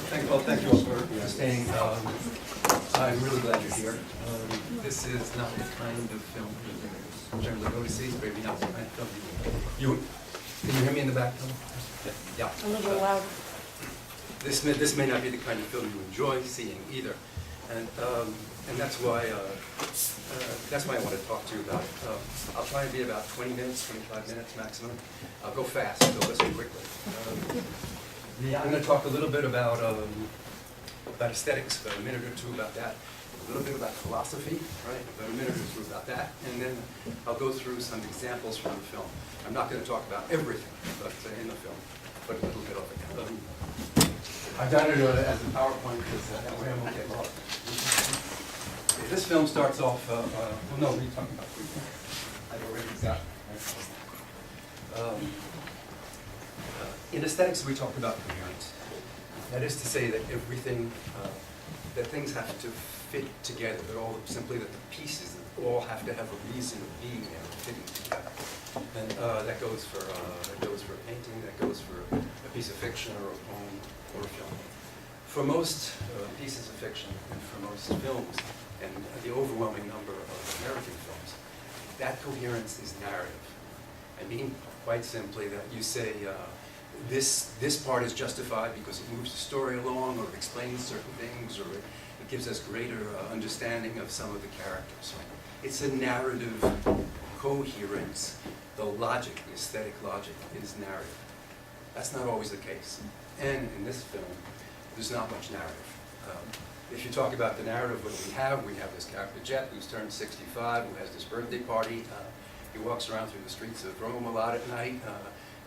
Thank you all for staying. I'm really glad you're here. This is not the kind of film you generally go to see. It's maybe not the kind of film you can you hear me in the back? Yeah. A little louder. This may not be the kind of film you enjoy seeing either, and that's why I want to talk to you about it. I'll try and be about 20 minutes, 25 minutes maximum. I'll go fast, so listen quickly. I'm going to talk a little bit about aesthetics, about a minute or two about that, a little bit about philosophy, right, about a minute or two about that, and then I'll go through some examples from the film. I'm not going to talk about everything but in the film, but a little bit of it. I've done it as a PowerPoint because that way I won't get lost. Okay, this film starts off, well, no, what are you talking about? I've already got in aesthetics, we talk about coherence. That is to say that everything, that things have to fit together, simply that the pieces all have to have a reason of being there, fitting together. And that goes for a painting, that goes for a piece of fiction or a poem or a film. For most pieces of fiction and for most films, and the overwhelming number of American films, that coherence is narrative. I mean, quite simply, that you say, this part is justified because it moves the story along, or it explains certain things, or it gives us greater understanding of some of the characters. Right? It's a narrative coherence. The logic, the aesthetic logic, is narrative. That's not always the case. And in this film, there's not much narrative. If you talk about the narrative, what do we have this character, Jet, who's turned 65, who has this birthday party. He walks around through the streets of Rome a lot at night.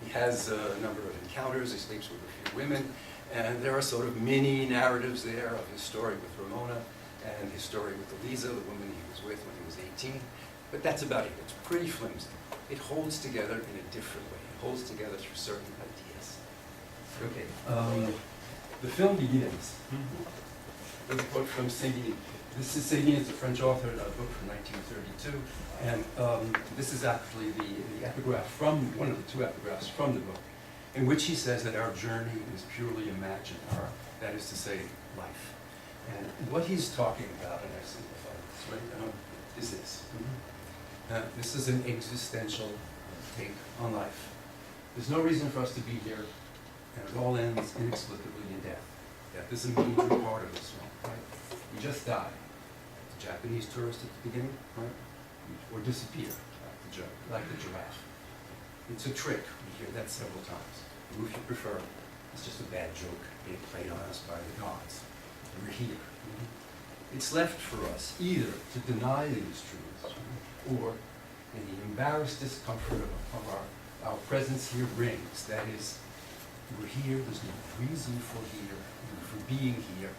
He has a number of encounters. He sleeps with a few women. And there are sort of mini narratives there of his story with Ramona and his story with Eliza, the woman he was with when he was 18. But that's about it. It's pretty flimsy. It holds together in a different way. It holds together through certain ideas. Okay. The film begins with a quote from Seguin. This is Seguin, is a French author, a book from 1932, and this is actually the epigraph from, one of the two epigraphs from the book, in which he says that our journey is purely imagined, that is to say, life. And what he's talking about, and I simplify this, right, is this. This is an existential take on life. There's no reason for us to be here, and it all ends inexplicably in death. Death is a major part of this film, right? We just die. Japanese tourist at the beginning, right? Or disappear, like the giraffe. It's a trick. We hear that several times. Or if you prefer, it's just a bad joke being played on us by the gods. We're here. It's left for us either to deny these truths, or in the embarrassed discomfort of our presence here rings. That is, we're here, there's no reason for being here.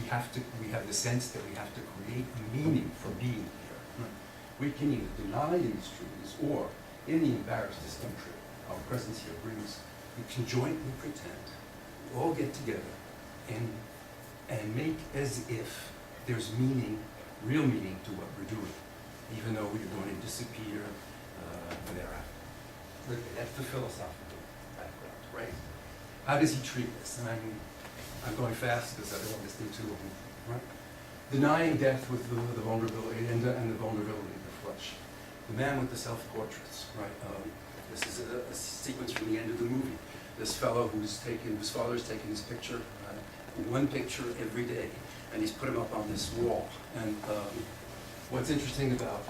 We have the sense that we have to create a meaning for being here. We can either deny these truths, or in the embarrassed discomfort our presence here brings, we can jointly pretend, we all get together and make as if there's meaning, real meaning to what we're doing, even though we're going to disappear thereafter. Okay, that's the philosophical background, right? How does he treat this? And I'm going fast because I don't want this thing too long, right? Denying death with the vulnerability and the vulnerability of the flesh. The man with the self-portraits, right? This is a sequence from the end of the movie. This fellow whose father's taken his picture, one picture every day, and he's put him up on this wall. And what's interesting about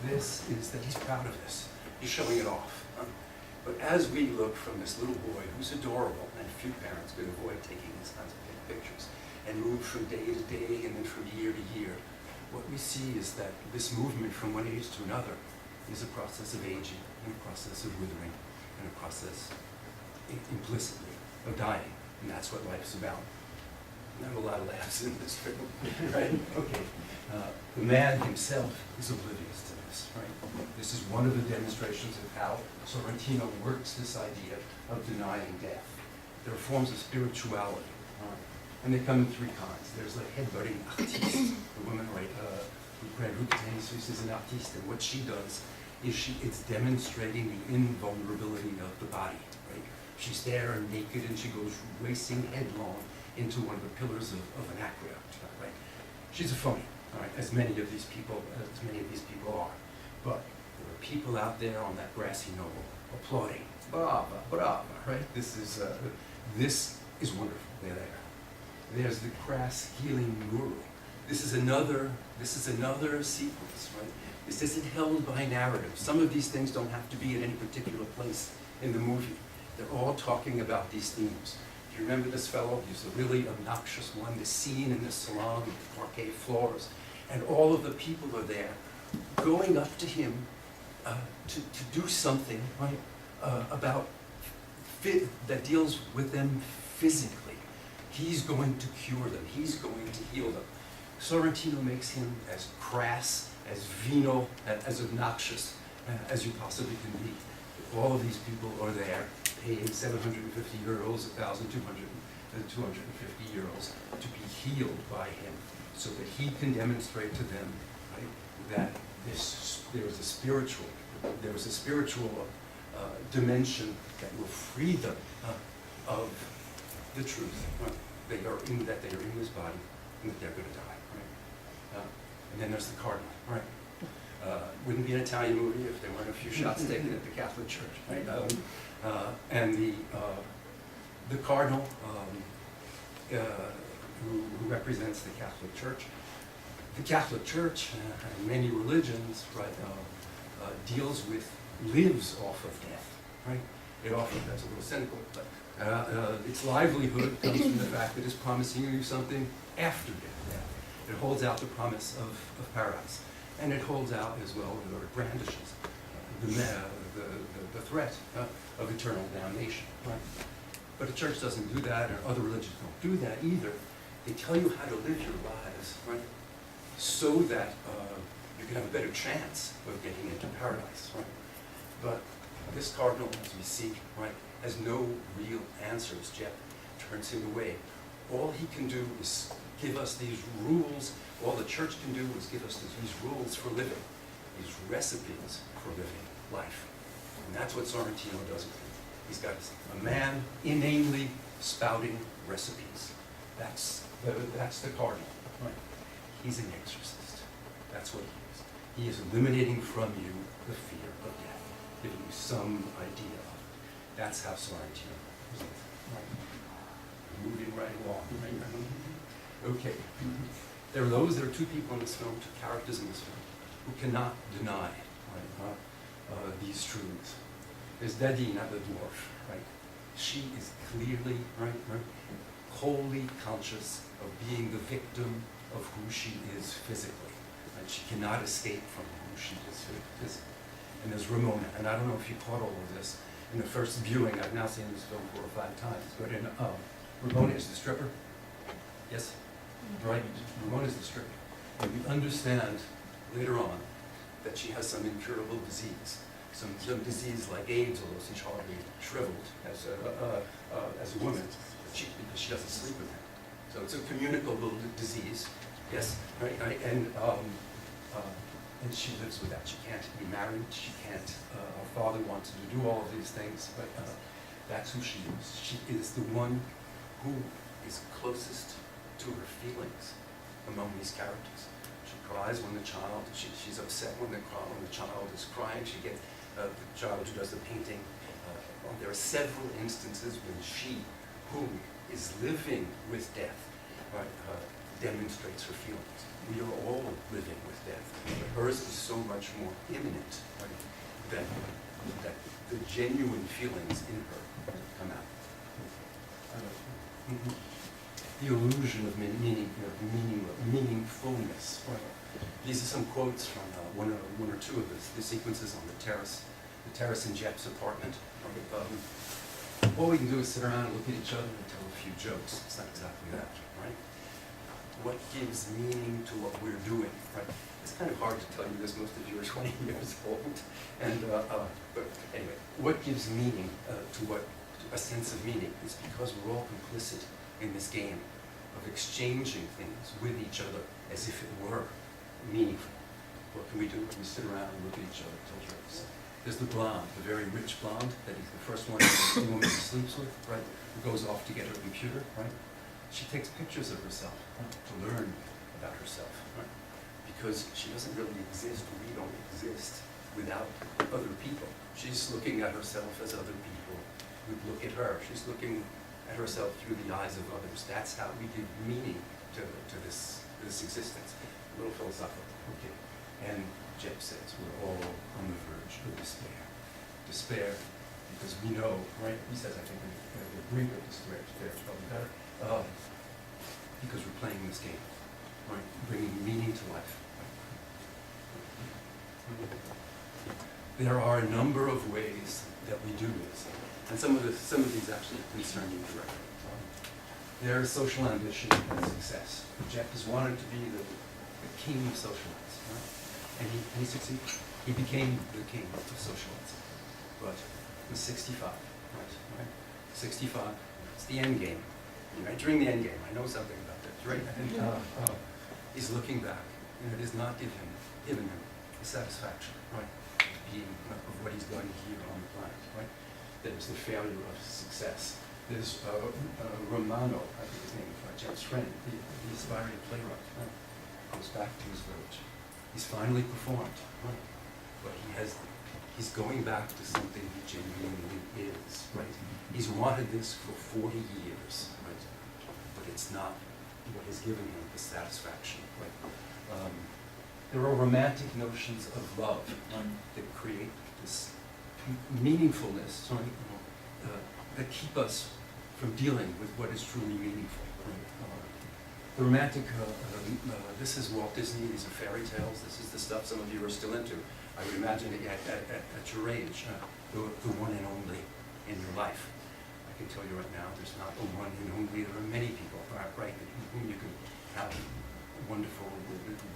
this is that he's proud of this. He's showing it off. But as we look from this little boy who's adorable, and few parents could avoid taking these kinds of pictures, and move from day to day and then from year to year, what we see is that this movement from one age to another is a process of aging, and a process of withering, and a process implicitly of dying. And that's what life's about. And there are a lot of laughs in this film, right? Okay. The man himself is oblivious to this, right? This is one of the demonstrations of how Sorrentino works this idea of denying death. There are forms of spirituality, and they come in three kinds. There's a headbutting artiste, the woman, right, is an artiste, and what she does is it's demonstrating the invulnerability of the body, right? She's there naked and she goes racing headlong into one of the pillars of an aqueduct, right? She's a phony, all right, as many of these people are. But there are people out there on that grassy knoll applauding, brava, brava, right? This is wonderful. They're there. There's the crass healing guru. This is another sequence, right? This isn't held by narrative. Some of these things don't have to be at any particular place in the movie. They're all talking about these themes. Do you remember this fellow? He's a really obnoxious one, this scene in the salon with parquet floors, and all of the people are there going up to him to do something, right, that deals with them physically. He's going to cure them. He's going to heal them. Sorrentino makes him as crass, as venal, as obnoxious as you possibly can be. All of these people are there paying 750 euros, 250 euros to be healed by him so that he can demonstrate to them, right, that there is a spiritual dimension that will free them of the truth, right? That they are in this body and that they're going to die, right? And then there's the cardinal, right? Wouldn't be an Italian movie if there weren't a few shots taken at the Catholic Church, right? And the cardinal who represents the Catholic Church. The Catholic Church and many religions, right, lives off of death, right? That's a little cynical, but its livelihood comes from the fact that it's promising you something after death. It holds out the promise of paradise, and it holds out as well, or it brandishes the threat of eternal damnation, right? But the church doesn't do that, or other religions don't do that either. They tell you how to live your lives, right, so that you can have a better chance of getting into paradise, right? But this cardinal, as we see, right, has no real answers. Jeff turns him away. All he can do is give us these rules. All the church can do is give us these rules for living, these recipes for living life. And that's what Sorrentino does with him. He's got a man inanely spouting recipes. That's the cardinal, right? He's an exorcist. That's what he is. He is eliminating from you the fear of death, giving you some idea of it. That's how Sorrentino is. Right. Moving right along. Right? Okay. There are two people in this film, two characters in this film, who cannot deny, right, these truths. There's Dadina, the dwarf, right? She is clearly, right, wholly conscious of being the victim of who she is physically. Right? She cannot escape from who she is physically. And there's Ramona, and I don't know if you caught all of this in the first viewing. I've now seen this film 4 or 5 times. But Ramona is the stripper. Yes? Right? Ramona is the stripper. And we understand later on that she has some incurable disease. Some disease like AIDS, although she's hardly shriveled as a woman, because she doesn't sleep with him. So it's a communicable disease, yes, right? And she lives with that. She can't be married. She can't. Her father wants her to do all of these things, but that's who she is. She is the one who is closest to her feelings among these characters. She cries when she's upset when the child is crying. She gets the child who does the painting. There are several instances when she, who is living with death, right, demonstrates her feelings. We are all living with death, but hers is so much more imminent, right, that the genuine feelings in her come out. The illusion of meaningfulness. Right. These are some quotes from one or two of the sequences on the terrace in Jeff's apartment. All we can do is sit around and look at each other and tell a few jokes. It's not exactly that, right? What gives meaning to what we're doing, right? It's kind of hard to tell you this. Most of you are 20 years old, and but anyway, what gives meaning to a sense of meaning is because we're all complicit in this game of exchanging things with each other as if it were meaningful. What can we do? We sit around and look at each other and tell jokes. There's the blonde, the very rich blonde, that is the first one the woman he sleeps with, right? Who goes off to get her computer, right? she takes pictures of herself to learn about herself, right? Because she doesn't really exist, we don't exist without other people. She's looking at herself as other people would look at her. She's looking at herself through the eyes of others. That's how we give meaning to this existence. A little philosophical. Okay. And Jep says we're all on the verge of despair. Despair because we know, right? He says, I think we agree with despair. Despair is probably better. Because we're playing this game, right? Bringing meaning to life. There are a number of ways that we do this, and some of these actually concern you directly. There is social ambition and success. Jep has wanted to be the king of socialites, right? And he succeeded. He became the king of socialites. But he was 65, right? 65. It's the end game. Right? During the end game, I know something about this, right? And he's looking back, and it has not given him the satisfaction, right? Being of what he's done here on the planet, right? There's the failure of success. There's Romano, I think his name, Jep's friend, the aspiring playwright, right? Goes back to his village. He's finally performed, right? But he's going back to something he genuinely is, right? He's wanted this for 40 years, right? But it's not what has given him the satisfaction, right? There are romantic notions of love that create this meaningfulness, that keep us from dealing with what is truly meaningful. The romantic, this is Walt Disney, these are fairy tales, this is the stuff some of you are still into. I would imagine that at your age, the one and only in your life. I can tell you right now, there's not a one and only, there are many people, right, whom you can have wonderful,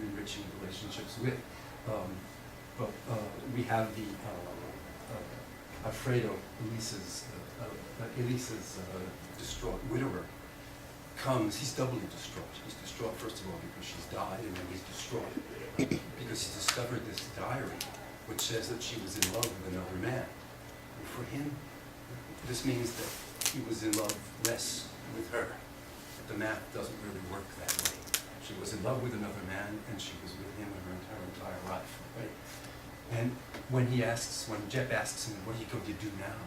enriching relationships with. But we have the Alfredo, Elisa's distraught widower, comes, he's doubly distraught. He's distraught, first of all, because she's died, and then he's distraught because he's discovered this diary which says that she was in love with another man. And for him, this means that he was in love less with her. But the math doesn't really work that way. She was in love with another man, and she was with him her entire life, right? And when Jep asks him, what are you going to do now?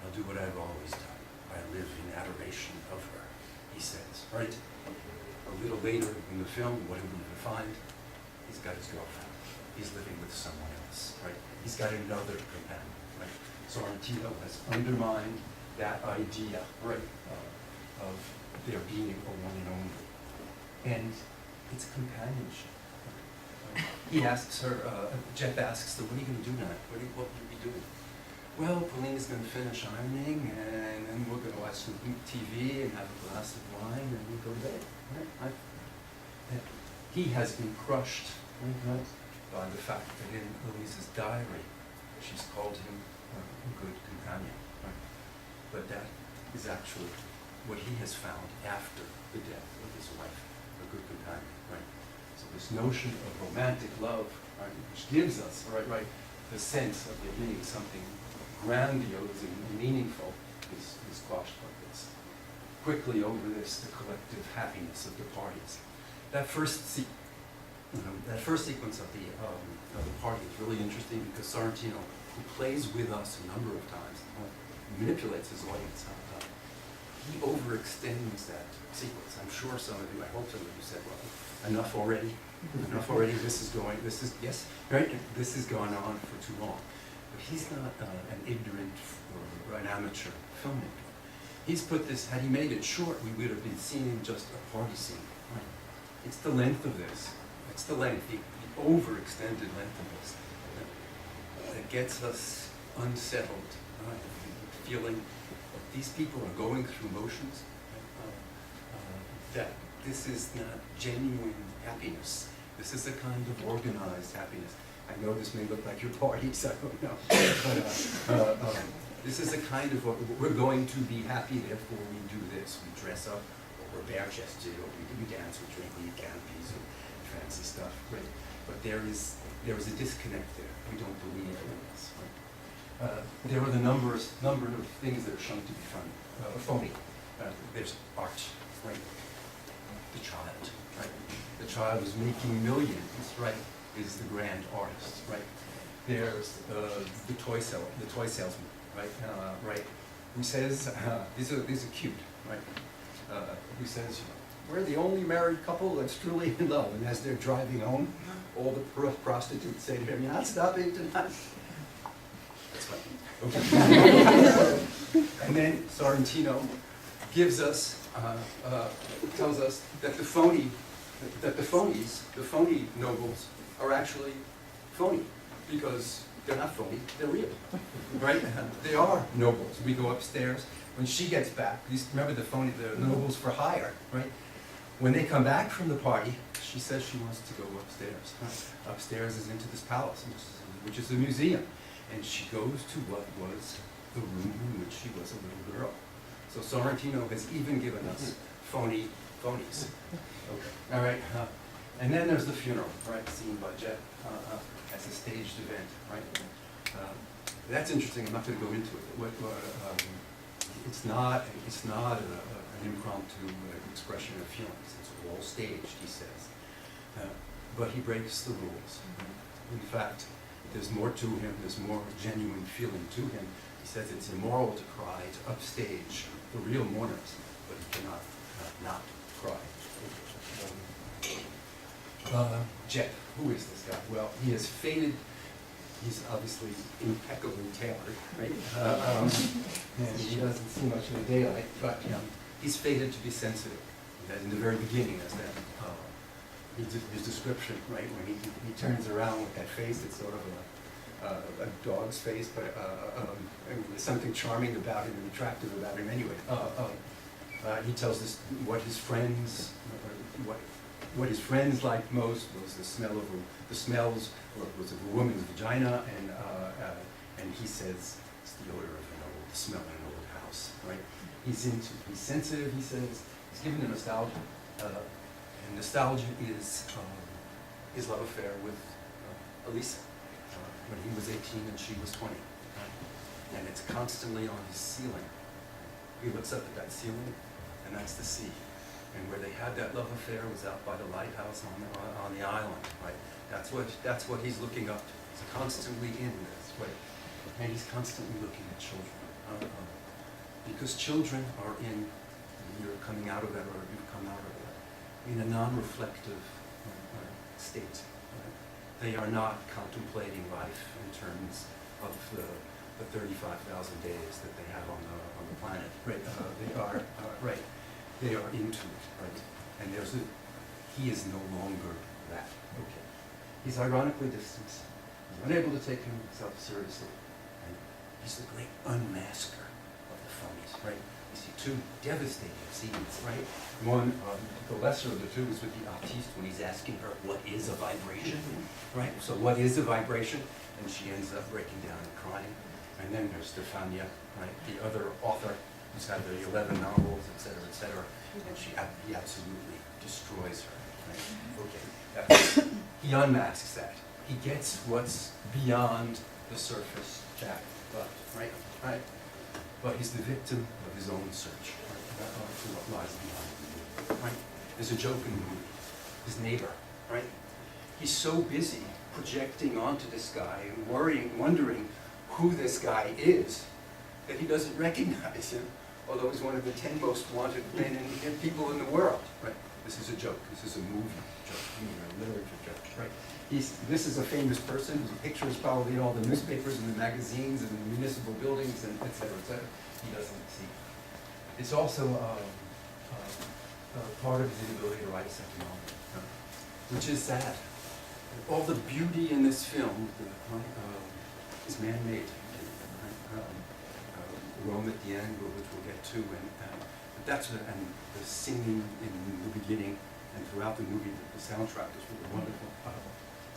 I'll do what I've always done. I live in adoration of her, he says, right? A little later in the film, what do we find? He's got his girlfriend. He's living with someone else, right? He's got another companion, right? Sorrentino has undermined that idea, right, of there being a one and only. And it's companionship. Right? He asks her, Jep asks her, what are you going to do tonight? What will you be doing? Well, Pauline's going to finish ironing, and then we're going to watch some TV and have a glass of wine, and we'll go to bed. Right? He has been crushed, right, by the fact that in Louise's diary, she's called him a good companion. Right? But that is actually what he has found after the death of his wife, a good companion. Right? So this notion of romantic love, right, which gives us, right, the sense of there being something grandiose and meaningful, is quashed like this. Quickly over this, the collective happiness of the parties. That first sequence of the party is really interesting because Sorrentino, who plays with us a number of times, manipulates his audience. He overextends that sequence. I'm sure some of you, I hope some of you said, well, enough already, this has gone on for too long. But he's not an ignorant or an amateur filmmaker. He's put this, had he made it short, we would have been seeing just a party scene. Right? It's the length of this. It's the length, the overextended length of this that gets us unsettled, right? Feeling that these people are going through motions, that this is not genuine happiness. This is a kind of organized happiness. I know this may look like your parties, I don't know. But this is a kind of, we're going to be happy, therefore we do this. We dress up, or we're bare-chested, or we dance, we drink, we eat canopies, and fancy stuff, right? But there is a disconnect there. We don't believe in this, right? There are number of things that are shown to be phony. There's art, right? child who's making millions, right, is the grand artist, right? There's the toy salesman, right, right, who says, these are cute, right, who says, we're the only married couple that's truly in love, and as they're driving home, all the prostitutes say to him, you're not stopping tonight. That's funny. Okay. And then Sorrentino gives us, tells us that the phony nobles are actually phony, because they're not phony, they're real, right? They are nobles. We go upstairs. When she gets back, remember the nobles for hire, right? When they come back from the party, she says she wants to go upstairs. Upstairs is into this palace, which is a museum. And she goes to what was the room in which she was a little girl. So Sorrentino has even given us phonies. Okay. All right. And then there's the funeral, right, seen by Jet as a staged event, right? That's interesting. I'm not going to go into it. It's not an impromptu expression of feelings. It's all staged, he says. But he breaks the rules. In fact, there's more to him. There's more genuine feeling to him. He says it's immoral to cry, to upstage the real mourners, but he cannot not cry. Jet, who is this guy? Well, he is fated. He's obviously impeccably tailored, right? And he doesn't see much in the daylight, but he's fated to be sensitive. In the very beginning, as that his description, right, when he turns around with that face, it's sort of a dog's face, but there's something charming about him and attractive about him anyway. He tells us what his friends liked most was the smells was of a woman's vagina, and he says it's the odor of the smell in an old house, right? He's sensitive, he says, he's given to nostalgia, and nostalgia is his love affair with Elisa, when he was 18 and she was 20, right? And it's constantly on his ceiling. He looks up at that ceiling, and that's the sea. And where they had that love affair was out by the lighthouse on the island, right? That's what he's looking up to. He's constantly in this, right? And he's constantly looking at children. Because children are you're coming out of that, or you've come out of that, in a non-reflective state. Right? They are not contemplating life in terms of the 35,000 days that they have on the planet. Right? They are right. They are into it, right? And he is no longer that. Okay. He's ironically distanced. He's unable to take himself seriously. And he's the great unmasker of the phonies, right? You see two devastating scenes, right? One, the lesser of the two, is with the artiste when he's asking her, what is a vibration, right? So what is a vibration? And she ends up breaking down and crying. And then there's Stefania, right? The other author, who's had the 11 novels, et cetera, and he absolutely destroys her. Right? Okay, he unmasks that. He gets what's beyond the surface jack, right? Right. But he's the victim of his own search, right? For what lies behind the movie, right? There's a joke in the movie. His neighbor, right? He's so busy projecting onto this guy and wondering who this guy is, that he doesn't recognize him, although he's one of the 10 most wanted men and people in the world. Right? This is a joke. This is a movie joke, a literature joke. Right? This is a famous person whose picture is probably in all the newspapers and the magazines and the municipal buildings, and et cetera, et cetera. He doesn't see. It's also part of his inability to write a second novel, which is sad. All the beauty in this film is man-made. Rome at the end, which we'll get to, and the singing in the beginning and throughout the movie, the soundtrack is really wonderful.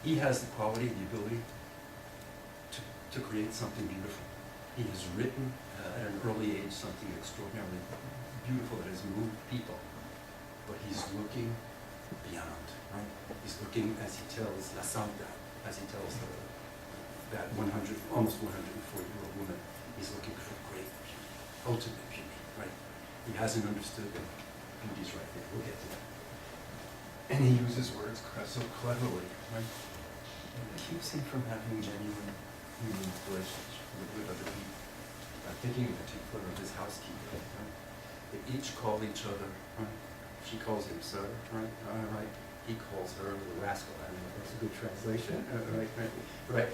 He has the quality, the ability to create something beautiful. He has written at an early age something extraordinarily beautiful that has moved people, but he's looking beyond, right? He's looking, as he tells La Santa, as he tells that almost 140-year-old woman, he's looking for great beauty, ultimate beauty, right? He hasn't understood that beauty's right there. We'll get to that. And he uses words so cleverly, right? And it keeps him from having genuine human relations with other people. I'm thinking in particular of his housekeeper, right? They each call each other, right? She calls him sir, right? Right. He calls her the rascal. I don't know if that's a good translation, right? Right.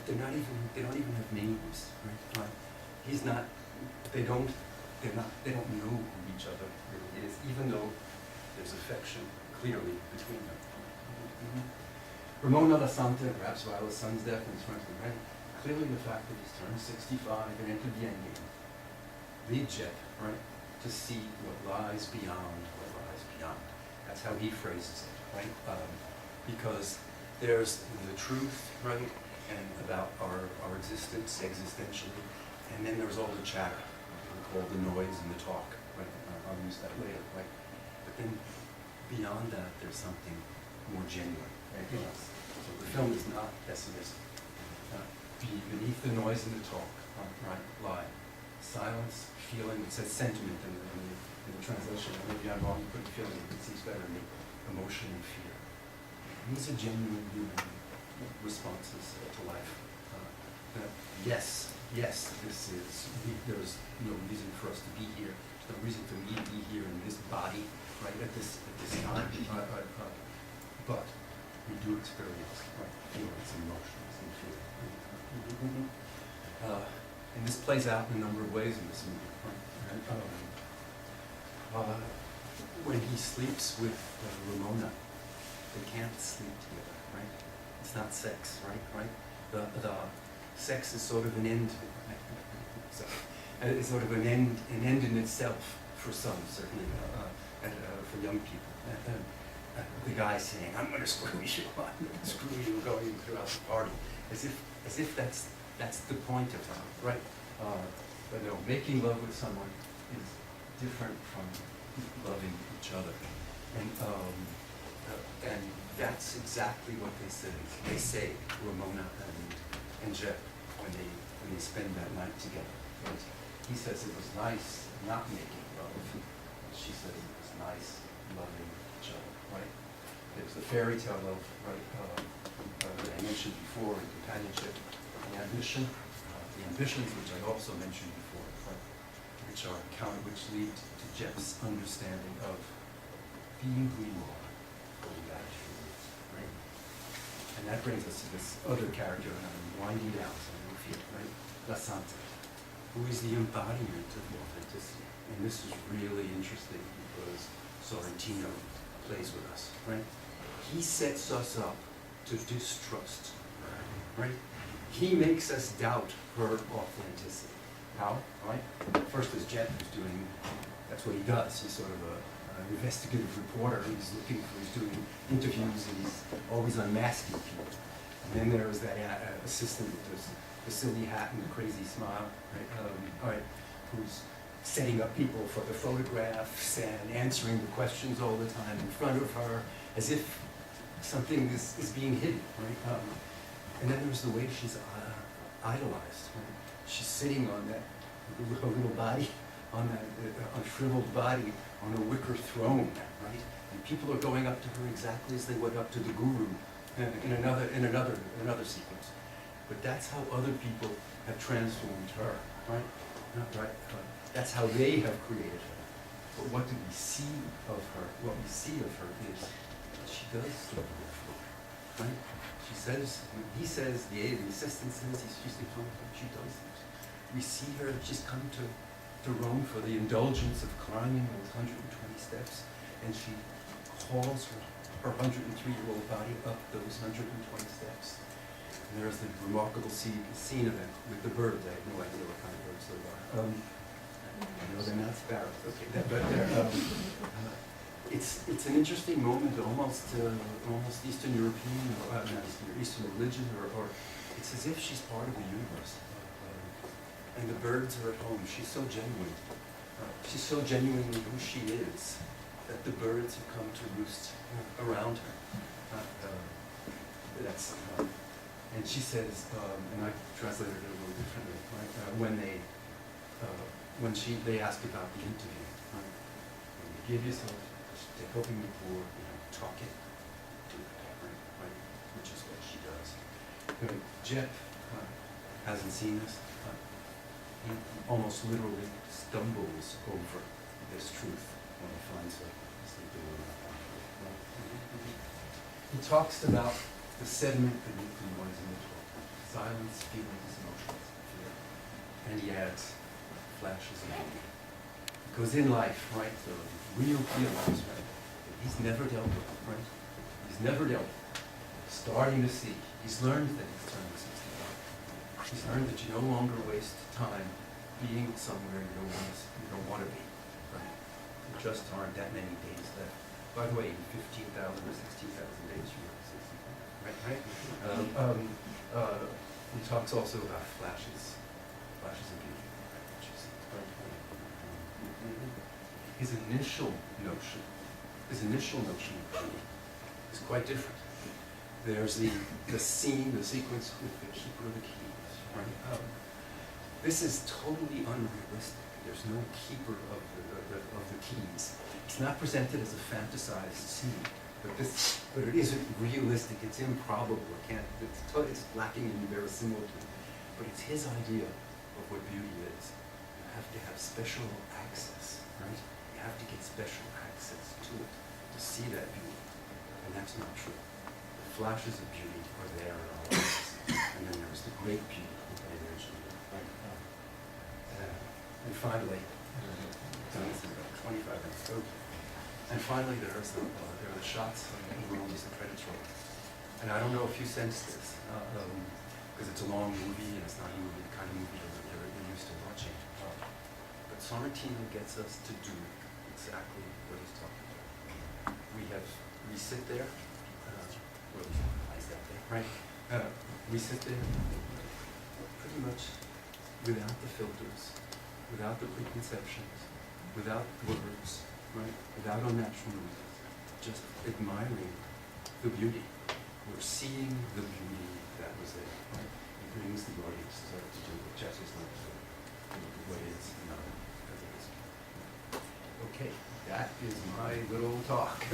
They don't even have names, right? He's not. They don't know who each other really is, even though there's affection clearly between them. Ramona Lasante, perhaps Viola's son's death in front of him, right? Clearly the fact that he's turned 65 and entered the endgame leads Jeff, right, to see what lies beyond what lies beyond. That's how he phrases it, right? Because there's the truth, right, and about our existence existentially, and then there's all the chatter, all the noise and the talk, right? I'll use that later, right? But then beyond that, there's something more genuine, right, in us. So the film is not pessimistic. Beneath the noise and the talk, right, lie silence, feeling. It says sentiment in the translation. Maybe I'm wrong, but feeling, it seems better to me. Emotion and fear. And these are genuine human responses to life. Yes, there's no reason for us to be here. There's no reason for me to be here in this body, right, at this time. But we do experience, right, feelings and emotions and fear. And this plays out in a number of ways in this movie. Right? When he sleeps with Ramona, they can't sleep together, right? It's not sex, right? The sex is sort of an end. So, it's sort of an end in itself for some, certainly, for young people. The guy saying, "I'm going to screw you, I'm going to screw you," going throughout the party, as if that's the point of it, right? But no, making love with someone is different from loving each other, and that's exactly what they say. They say, Ramona and Jeff, when they spend that night together. Right? He says it was nice not making love. She says it was nice loving each other. Right? There's the fairy tale of that I mentioned before, in companionship, the ambitions which I also mentioned before, right? which lead to Jeff's understanding of being who you are, going back to your roots, right? And that brings us to this other character, and I'm winding down, so I don't feel, right? La Santa, who is the embodiment of authenticity. And this is really interesting because Sorrentino plays with us, right? He sets us up to distrust, right? He makes us doubt her authenticity. How, right? First is Jeff, who's doing, that's what he does. He's sort of an investigative reporter. He's doing interviews, and he's always unmasking people. And then there's that assistant with the silly hat and the crazy smile, right? Who's setting up people for the photographs and answering the questions all the time in front of her, as if something is being hidden, right? And then there's the way she's idolized. Right? She's sitting on that little body, on that unshriveled body, on a wicker throne, right? And people are going up to her exactly as they went up to the guru in another sequence. But that's how other people have transformed her, right? Right? That's how they have created her. But what do we see of her? What we see of her is that she does struggle with her, right? She says, he says, the assistant says she's defiant, but she does things. We see her, she's come to Rome for the indulgence of climbing those 120 steps, and she hauls her 103-year-old body up those 120 steps. And there's the remarkable scene of it with the birds. I have no idea what kind of birds they are. I know they're not sparrows, okay, but they're, it's an interesting moment, almost Eastern European, or not Eastern religion, or it's as if she's part of the universe. And the birds are at home. She's so genuine. She's so genuinely who she is that the birds have come to roost around her. And she says, and I translated it a little differently, right? When they ask about the interview, right? When you give yourself to helping the poor, talking to it, right? Which is what she does. Jeff hasn't seen this. He almost literally stumbles over this truth when he finds her sleeping on that one. He talks about the sediment beneath the noise in the talk. Silence, feelings, emotions, fear. And he adds flashes of beauty. Because in life, right, the real feelings, right, that he's never dealt with, right? He's never dealt with. Starting to see. He's learned things turning 65. He's learned that you no longer waste time being somewhere you don't want to be, right? There just aren't that many days left. By the way, 15,000 or 16,000 days you're 65, right? He talks also about flashes of beauty, right? Which is very important. His initial notion of beauty is quite different. There's the scene, the sequence with the keeper of the keys, right? This is totally unrealistic. There's no keeper of the keys. It's not presented as a fantasized scene, but it isn't realistic. It's improbable. It's lacking in verisimilitude. But it's his idea of what beauty is. You have to have special access, right? You have to get special access to it to see that beauty, and that's not true. The flashes of beauty are there in our lives, and then there's the great beauty that I mentioned. And finally, this is about 25 minutes. Okay. And finally, there are the shots of the movies and credits roll. And I don't know if you sense this, because it's a long movie and it's not a movie, the kind of movie that you're used to watching. But Sorrentino gets us to do exactly what he's talking about. We sit there, I sat there, right? We sit there pretty much without the filters, without the preconceptions, without words, right? Without unnatural noises, just admiring the beauty. We're seeing the beauty that was there, right? He brings the audience to do what Jess's like to do, what is not as it is. Okay, that is my little talk.